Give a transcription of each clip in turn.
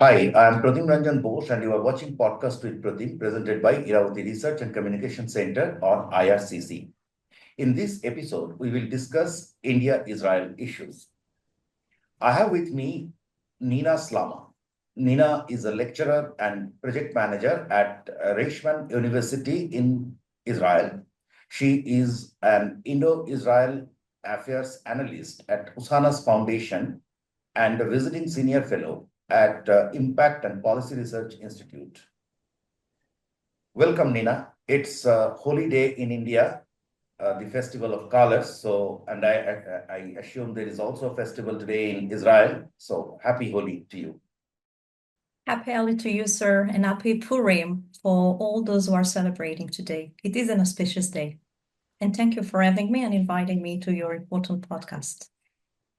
Hi, I'm Pratim Ranjan Bose, and you are watching Podcast with Pratim, presented by Iravati Research and Communication Center or IRCC. In this episode, we will discuss India-Israel issues. I have with me Nina Slama. Nina is a lecturer and project manager at Reichman University in Israel. She is an Indo-Israel affairs analyst at Usana's Foundation and a visiting senior fellow at Impact and Policy Research Institute. Welcome, Nina. It's a holy day in India, the Festival of Colors. So, and I assume there is also a festival today in Israel. So, happy Holi to you. Happy Holi to you, sir, and happy Purim for all those who are celebrating today. It is an auspicious day. And thank you for having me and inviting me to your important podcast.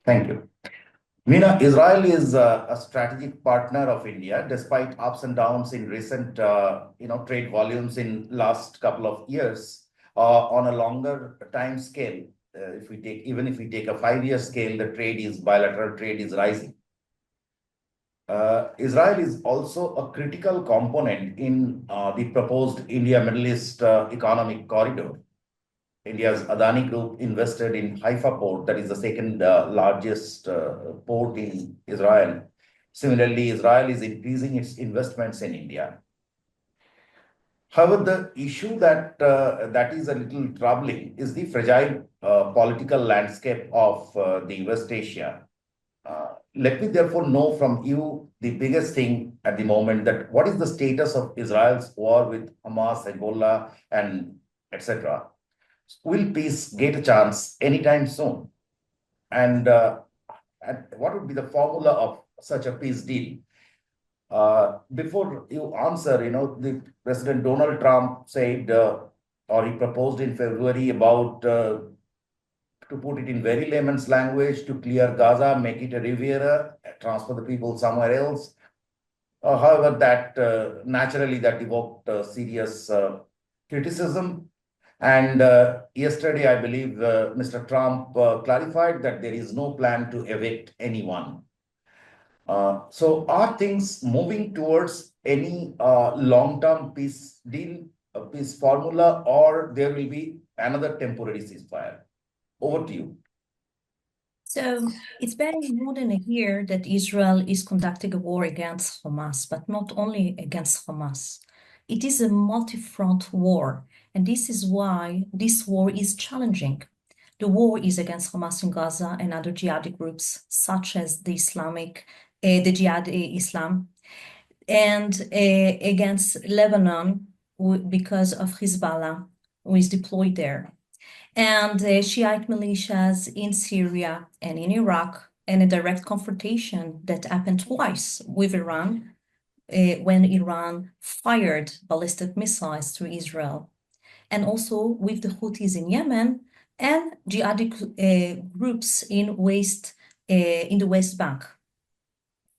Thank you. Nina, Israel is a strategic partner of India, despite ups and downs in recent, trade volumes in last couple of years. On a longer time scale, if we take a 5-year scale, the bilateral trade is rising. Israel is also a critical component in the proposed India-Middle East economic corridor. India's Adani Group invested in Haifa port, that is the second largest port in Israel. Similarly, Israel is increasing its investments in India. However, the issue that is a little troubling is the fragile political landscape of the West Asia. Let me therefore know from you the biggest thing at the moment, that what is the status of Israel's war with Hamas, Hezbollah, and etc. Will peace get a chance anytime soon? And what would be the formula of such a peace deal? Before you answer, the President Donald Trump said, or he proposed in February about, to put it in very layman's language, to clear Gaza, make it a Riviera, transfer the people somewhere else. However, that naturally that evoked serious criticism. And yesterday, I believe Mr. Trump clarified that there is no plan to evict anyone. So are things moving towards any long-term peace deal, a peace formula, or there will be another temporary ceasefire? Over to you. So it's been more than a year that Israel is conducting a war against Hamas, but not only against Hamas. It is a multi-front war, and this is why this war is challenging. The war is against Hamas in Gaza and other jihadi groups, such as the Jihad Islam, and against Lebanon because of Hezbollah, who is deployed there, and Shiite militias in Syria and in Iraq, and a direct confrontation that happened twice with Iran, when Iran fired ballistic missiles to Israel, and also with the Houthis in Yemen and jihadi groups in the West Bank.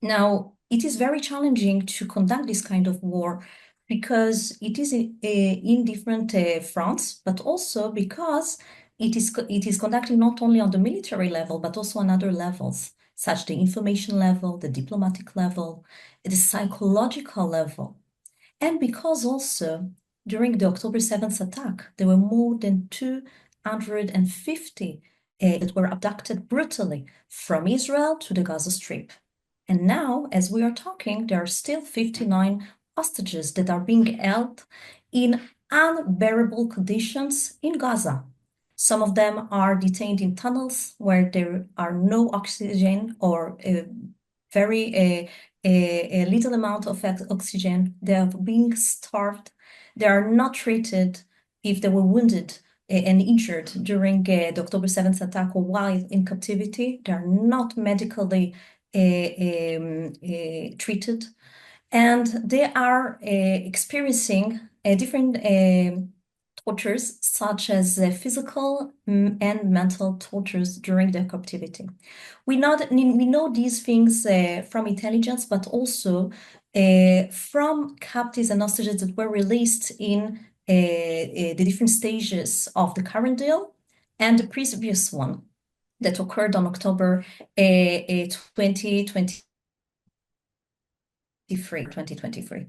Now, it is very challenging to conduct this kind of war because it is in different fronts, but also because it is conducted not only on the military level, but also on other levels, such the information level, the diplomatic level, the psychological level. And because also during the October 7th attack, there were more than 250 that were abducted brutally from Israel to the Gaza Strip. And now, as we are talking, there are still 59 hostages that are being held in unbearable conditions in Gaza. Some of them are detained in tunnels where there are no oxygen or a little amount of oxygen. They are being starved. They are not treated if they were wounded and injured during the October 7th attack or while in captivity. They are not medically treated, and they are experiencing different tortures, such as physical and mental tortures during their captivity. We know these things from intelligence, but also from captives and hostages that were released in the different stages of the current deal and the previous one that occurred on October 2020. 2023.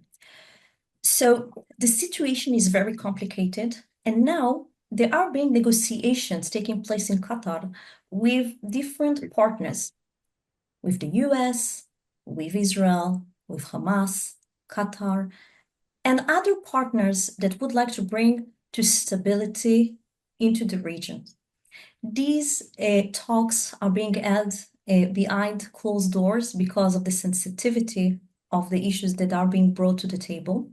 So the situation is very complicated, and now there are being negotiations taking place in Qatar with different partners, with the US, with Israel, with Hamas, Qatar, and other partners that would like to bring to stability into the region. These talks are being held behind closed doors because of the sensitivity of the issues that are being brought to the table.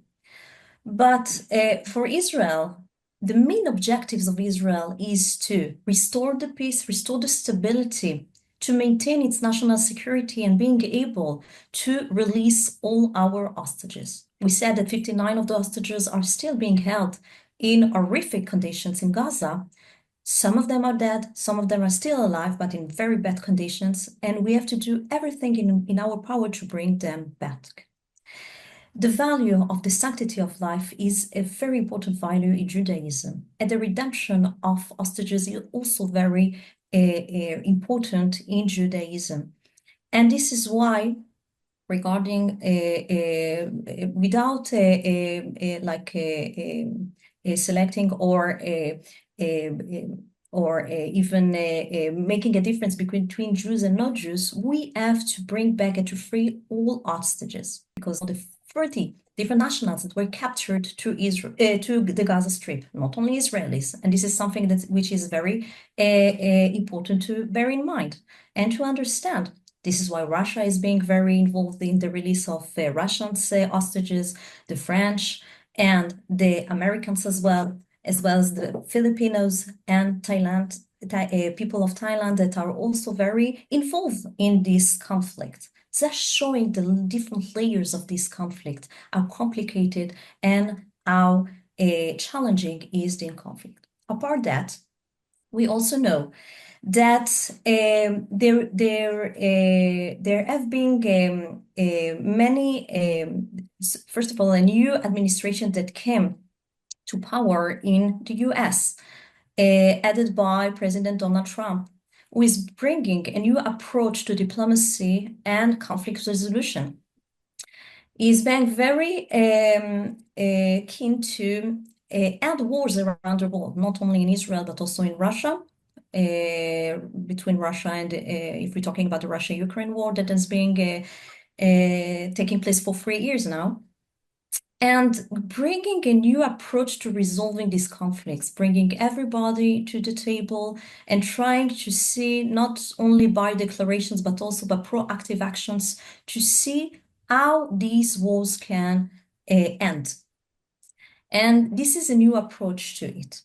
But for Israel, the main objectives of Israel is to restore the peace, restore the stability, to maintain its national security and being able to release all our hostages. We said that 59 of the hostages are still being held in horrific conditions in Gaza. Some of them are dead, some of them are still alive, but in very bad conditions, and we have to do everything in our power to bring them back. The value of the sanctity of life is a very important value in Judaism, and the redemption of hostages is also very important in Judaism. And this is why, regarding without selecting or even making a difference between Jews and not Jews, we have to bring back and to free all hostages, because the 30 different nationals that were captured to Israel, to the Gaza Strip, not only Israelis. And this is something which is very important to bear in mind and to understand. This is why Russia is being very involved in the release of Russian hostages, the French and the Americans as well as the Filipinos and Thailand, people of Thailand that are also very involved in this conflict. That's showing the different layers of this conflict, how complicated and how challenging is the conflict. Apart that, we also know that there have been many, first of all, a new administration that came to power in the US, headed by President Donald Trump, who is bringing a new approach to diplomacy and conflict resolution. He's being very keen to end wars around the world, not only in Israel, but also in Russia, between Russia and, if we're talking about the Russia-Ukraine war that has been taking place for 3 years now, and bringing a new approach to resolving these conflicts, bringing everybody to the table and trying to see, not only by declarations, but also by proactive actions, to see how these wars can end. And this is a new approach to it.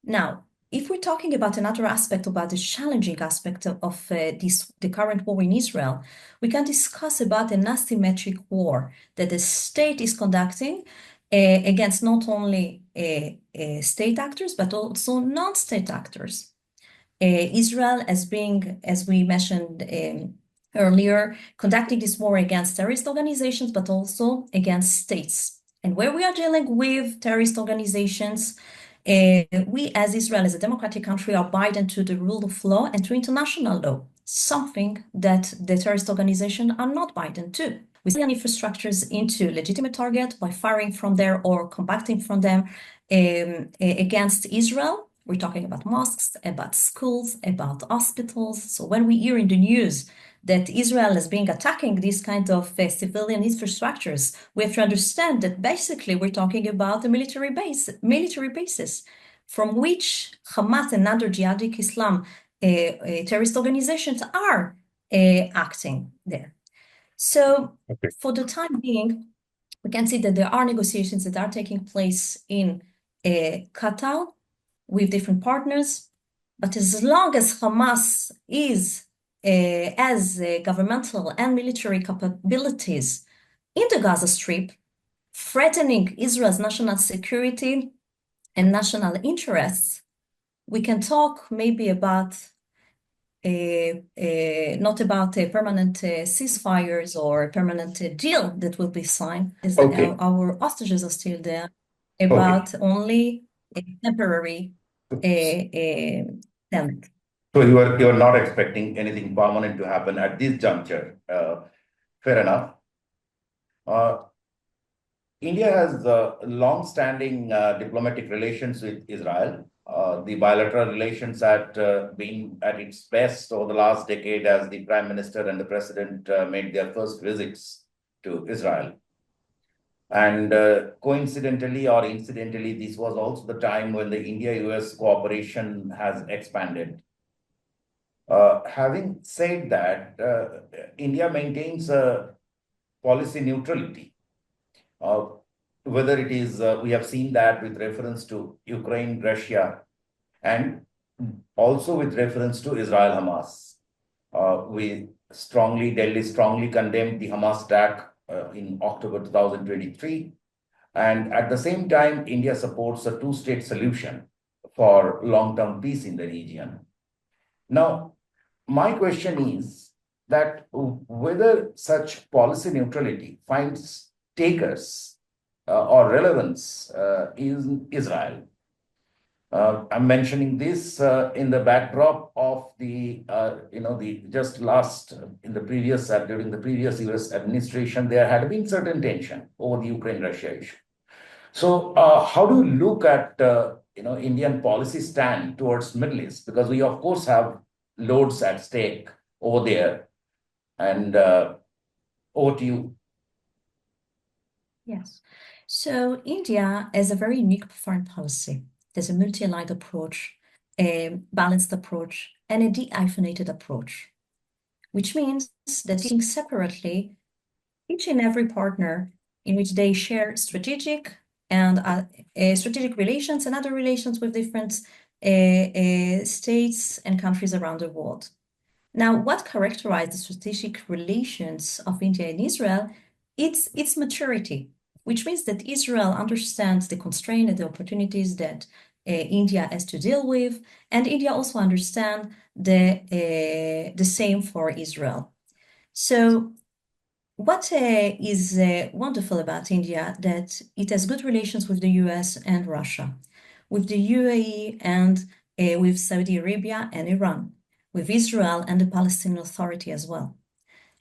Now, if we're talking about another aspect, about the challenging aspect of the current war in Israel, we can discuss about an asymmetric war that the state is conducting against not only state actors, but also non-state actors. Israel as being, as we mentioned earlier, conducting this war against terrorist organizations, but also against states. And where we are dealing with terrorist organizations, we as Israel, as a democratic country, are abiding to the rule of law and to international law, something that the terrorist organizations are not abiding to. We see infrastructures into legitimate target by firing from there or combating from them against Israel. We're talking about mosques, about schools, about hospitals. So when we hear in the news that Israel is being attacking these kind of civilian infrastructures, we have to understand that basically we're talking about a military bases from which Hamas and other jihadi Islam terrorist organizations are acting there. So for the time being, we can see that there are negotiations that are taking place in Qatar with different partners, but as long as Hamas is as governmental and military capabilities in the Gaza Strip, threatening Israel's national security and national interests, we can talk maybe about not about permanent ceasefires or a permanent deal that will be signed, as our hostages are still there, about only a temporary settlement. So you are not expecting anything permanent to happen at this juncture. Fair enough. India has long-standing diplomatic relations with Israel. The bilateral relations had been at its best over the last decade as the Prime Minister and the President made their first visits to Israel. And coincidentally or incidentally, this was also the time when the India-US cooperation has expanded. Having said that, India maintains policy neutrality. Whether it is, we have seen that with reference to Ukraine, Russia, and also with reference to Israel-Hamas. Delhi strongly condemned the Hamas attack in October 2023. And at the same time, India supports a two-state solution for long-term peace in the region. Now, my question is that whether such policy neutrality finds takers or relevance in Israel. I'm mentioning this in the backdrop of the during the previous US administration, there had been certain tension over the Ukraine-Russia issue. So how do you look at Indian policy stand towards Middle East? Because we of course have loads at stake over there. And over to you. Yes. So India has a very unique foreign policy. There's a multi-aligned approach, a balanced approach, and a de-hyphenated approach, which means that taking separately each and every partner in which they share strategic relations and other relations with different states and countries around the world. Now, what characterizes the strategic relations of India and Israel? It's its maturity, which means that Israel understands the constraints and the opportunities that India has to deal with, and India also understands the same for Israel. So what is wonderful about India that it has good relations with the US and Russia, with the UAE and with Saudi Arabia and Iran, with Israel and the Palestinian Authority as well.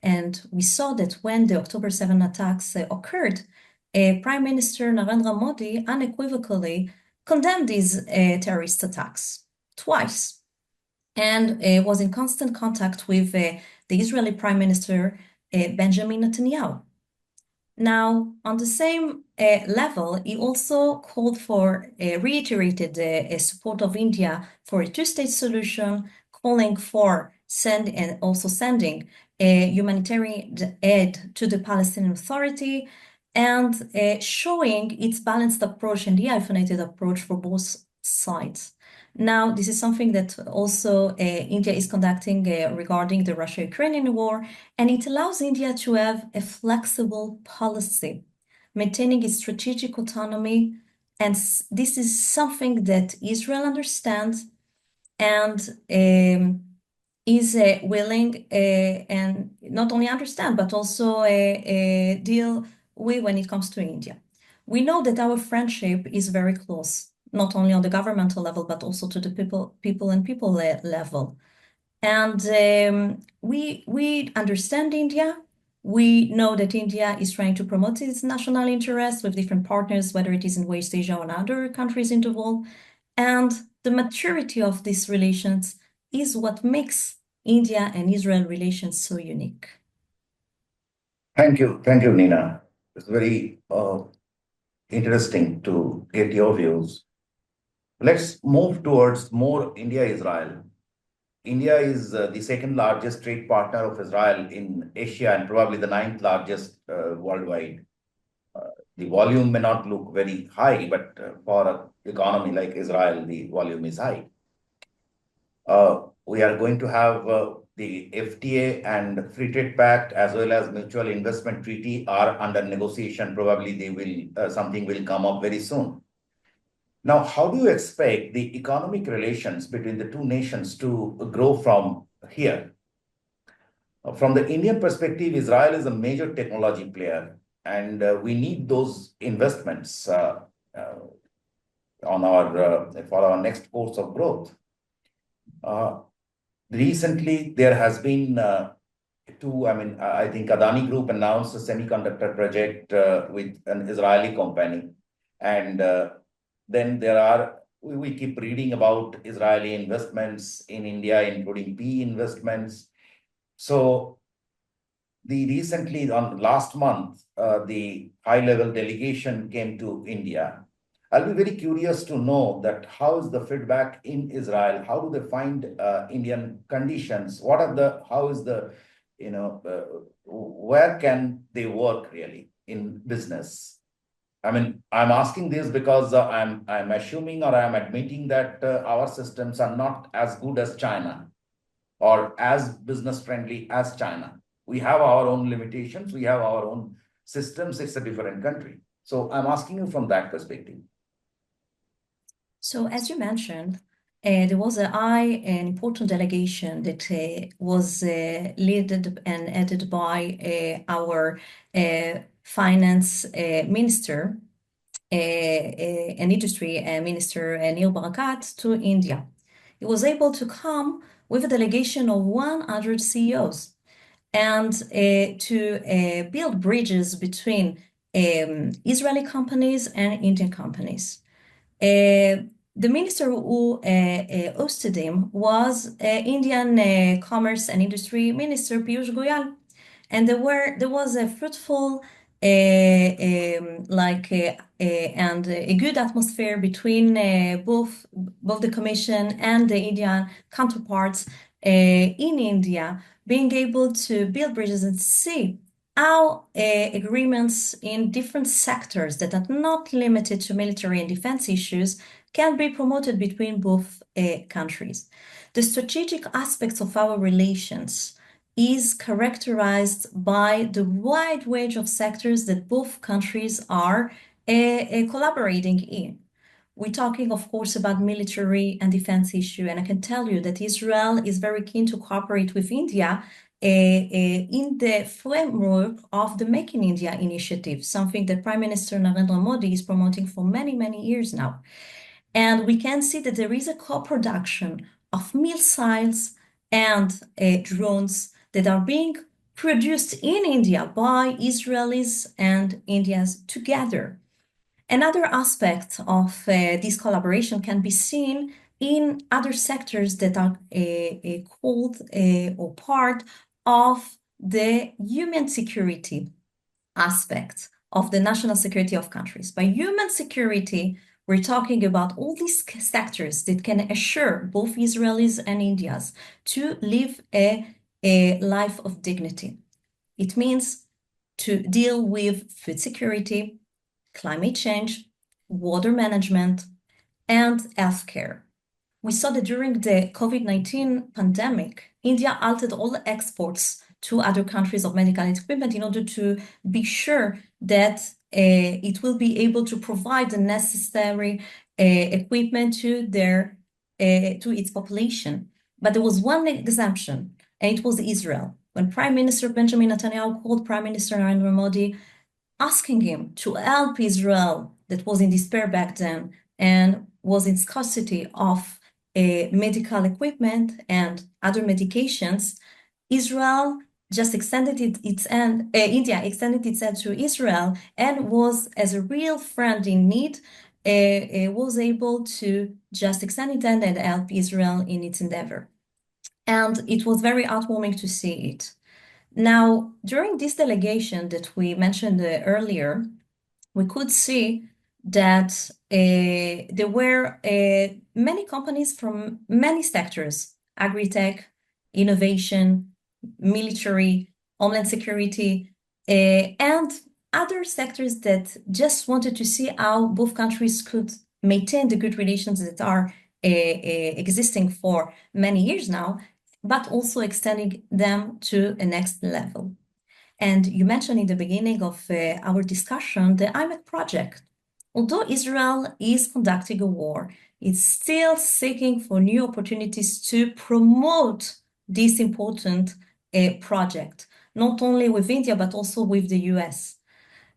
And we saw that when the October 7 attacks occurred, Prime Minister Narendra Modi unequivocally condemned these terrorist attacks twice and was in constant contact with the Israeli Prime Minister Benjamin Netanyahu. Now, on the same level, he also called for, reiterated the support of India for a two-state solution, calling for sending humanitarian aid to the Palestinian Authority, and showing its balanced approach and de-hyphenated approach for both sides. Now, this is something that also India is conducting regarding the Russia-Ukrainian war, and it allows India to have a flexible policy, maintaining its strategic autonomy. And this is something that Israel understands and is willing and not only understand, but also deal with when it comes to India. We know that our friendship is very close, not only on the governmental level, but also to the people level. And we understand India. We know that India is trying to promote its national interests with different partners, whether it is in West Asia or in other countries in the world. And the maturity of these relations is what makes India and Israel relations so unique. Thank you, Nina. It's very interesting to get your views. Let's move towards more India-Israel. India is the second largest trade partner of Israel in Asia and probably the ninth largest worldwide. The volume may not look very high, but for an economy like Israel, the volume is high. We are going to have the FTA and Free Trade Pact as well as Mutual Investment Treaty are under negotiation. Probably they will something will come up very soon. Now, how do you expect the economic relations between the two nations to grow from here? From the Indian perspective, Israel is a major technology player, and we need those investments for our next course of growth. Recently, there has been two, I mean, I think Adani Group announced a semiconductor project with an Israeli company. And then we keep reading about Israeli investments in India, including PE investments. So recently, on last month, the high-level delegation came to India. I'll be very curious to know that how is the feedback in Israel? How do they find Indian conditions? How is the, where can they work really in business? I mean, I'm asking this because I'm assuming or I'm admitting that our systems are not as good as China or as business friendly as China. We have our own limitations. We have our own systems. It's a different country. So I'm asking you from that perspective. So as you mentioned, there was an important delegation that was led and headed by our finance minister and industry minister Neil Barakat to India. He was able to come with a delegation of 100 CEOs and to build bridges between Israeli companies and Indian companies. The minister who hosted him was Indian Commerce and Industry Minister Piyush Goyal, and there was a fruitful and a good atmosphere between both the Commission and the Indian counterparts in India, being able to build bridges and see how agreements in different sectors that are not limited to military and defense issues can be promoted between both countries. The strategic aspects of our relations is characterized by the wide range of sectors that both countries are collaborating in. We're talking, of course, about military and defense issue, and I can tell you that Israel is very keen to cooperate with India in the framework of the Make in India initiative, something that Prime Minister Narendra Modi is promoting for many, many years now. And we can see that there is a co-production of missiles and drones that are being produced in India by Israelis and Indians together. Another aspect of this collaboration can be seen in other sectors that are called or part of the human security aspect of the national security of countries. By human security, we're talking about all these sectors that can assure both Israelis and Indians to live a life of dignity. It means to deal with food security, climate change, water management, and healthcare. We saw that during the COVID-19 pandemic, India altered all exports to other countries of medical equipment in order to be sure that it will be able to provide the necessary equipment to its population. But there was one exemption, and it was Israel. When Prime Minister Benjamin Netanyahu called Prime Minister Narendra Modi, asking him to help Israel, that was in despair back then and was in scarcity of medical equipment and other medications, Israel just extended its hand, India extended its hand to Israel and was, as a real friend in need, was able to just extend its hand and help Israel in its endeavor. And it was very heartwarming to see it. Now, during this delegation that we mentioned earlier, we could see that there were many companies from many sectors: agri-tech, innovation, military, homeland security, and other sectors that just wanted to see how both countries could maintain the good relations that are existing for many years now, but also extending them to a next level. And you mentioned in the beginning of our discussion the IMEC project. Although Israel is conducting a war, it's still seeking for new opportunities to promote this important project, not only with India, but also with the US.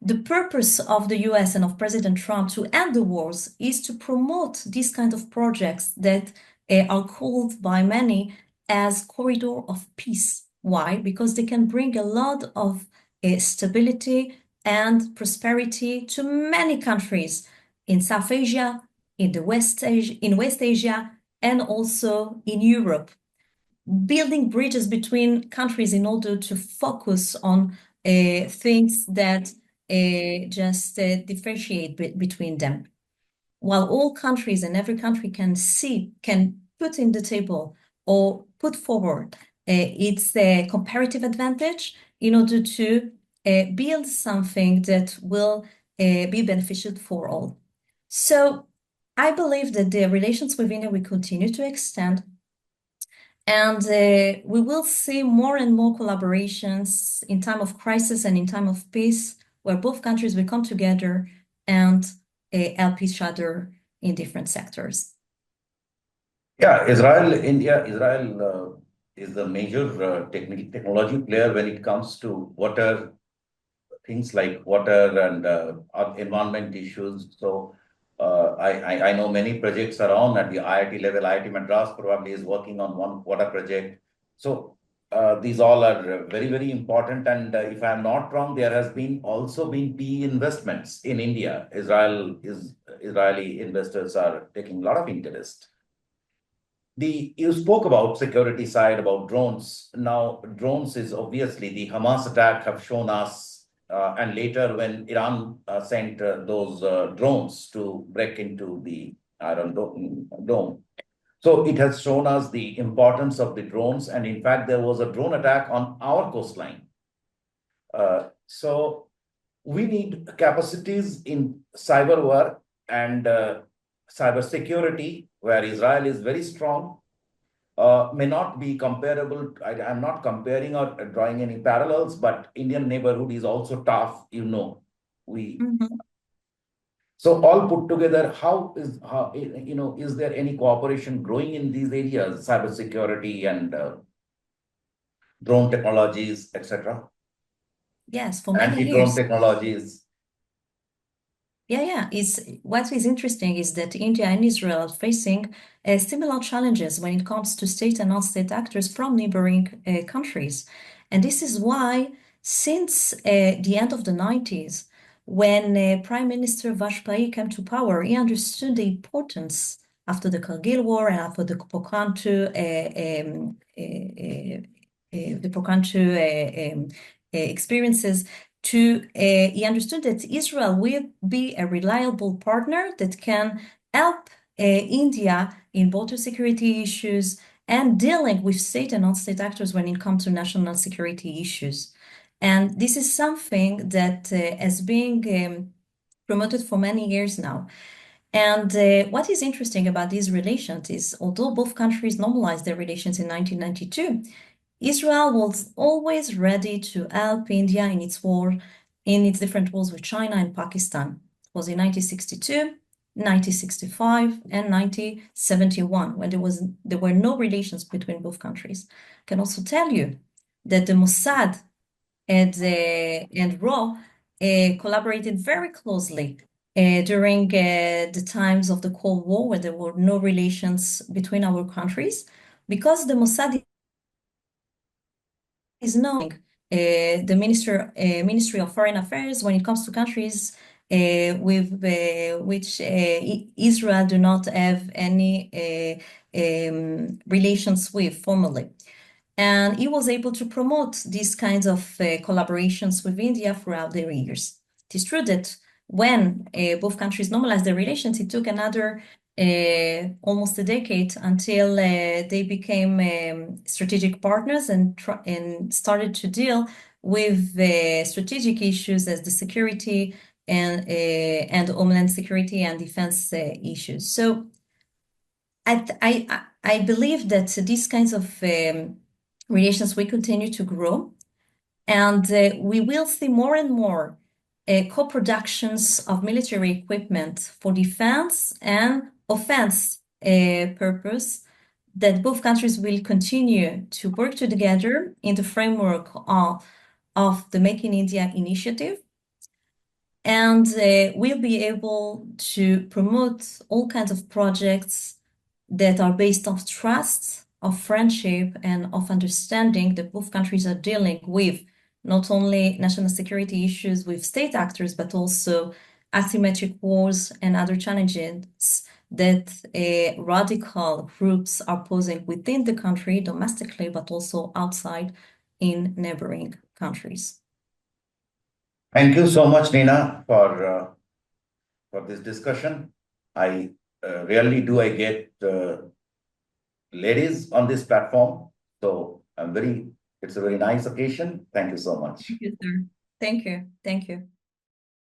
The purpose of the US and of President Trump to end the wars is to promote these kind of projects that are called by many as corridor of peace. Why? Because they can bring a lot of stability and prosperity to many countries in South Asia, in West Asia, and also in Europe. Building bridges between countries in order to focus on things that just differentiate between them. While all countries and every country can put in the table or put forward its comparative advantage in order to build something that will be beneficial for all. So I believe that the relations with India will continue to extend, and we will see more and more collaborations in time of crisis and in time of peace, where both countries will come together and help each other in different sectors. Yeah, Israel is the major technology player when it comes to water, things like water and environment issues. So I know many projects are on at the IIT level. IIT Madras probably is working on one water project. So these all are very, very important. And if I'm not wrong, there has been also been PE investments in India. Israeli investors are taking a lot of interest. You spoke about security side, about drones. Now, drones is obviously the Hamas attack have shown us, and later when Iran sent those drones to break into the Iron Dome. So it has shown us the importance of the drones. And in fact, there was a drone attack on our coastline. So we need capacities in cyber war and cyber security, where Israel is very strong. May not be comparable. I'm not comparing or drawing any parallels, but Indian neighborhood is also tough, We So all put together, is there any cooperation growing in these areas, cybersecurity and drone technologies, etc., Yes, for many anti-drone years. technologies? Yeah. What is interesting is that India and Israel are facing similar challenges when it comes to state and non-state actors from neighboring countries. And this is why, since the end of the 90s, when Prime Minister Vajpayee came to power, he understood the importance after the Kargil War and after the Pokhran II experiences he understood that Israel will be a reliable partner that can help India in border security issues and dealing with state and non-state actors when it comes to national security issues. And this is something that has been promoted for many years now. And what is interesting about these relations is, although both countries normalized their relations in 1992, Israel was always ready to help India in its different wars with China and Pakistan. It was in 1962, 1965, and 1971, when there were no relations between both countries. I can also tell you that the Mossad and RAW collaborated very closely during the times of the Cold War, where there were no relations between our countries, because the Mossad is knowing the Ministry of Foreign Affairs when it comes to countries with which Israel do not have any relations with formally. And he was able to promote these kinds of collaborations with India throughout the years. It is true that when both countries normalized their relations, it took another almost a decade until they became strategic partners and started to deal with strategic issues as the security and homeland security and defense issues. So I believe that these kinds of relations will continue to grow, and we will see more and more co-productions of military equipment for defense and offense purpose, that both countries will continue to work together in the framework of the Make in India initiative, and we'll be able to promote all kinds of projects that are based on trust, of friendship and of understanding that both countries are dealing with not only national security issues with state actors, but also asymmetric wars and other challenges that radical groups are posing within the country domestically, but also outside in neighboring countries. Thank you so much, Nina, for this discussion. I rarely do I get ladies on this platform, so it's a very nice occasion. Thank you so much. Thank you, sir. Thank you. Thank you.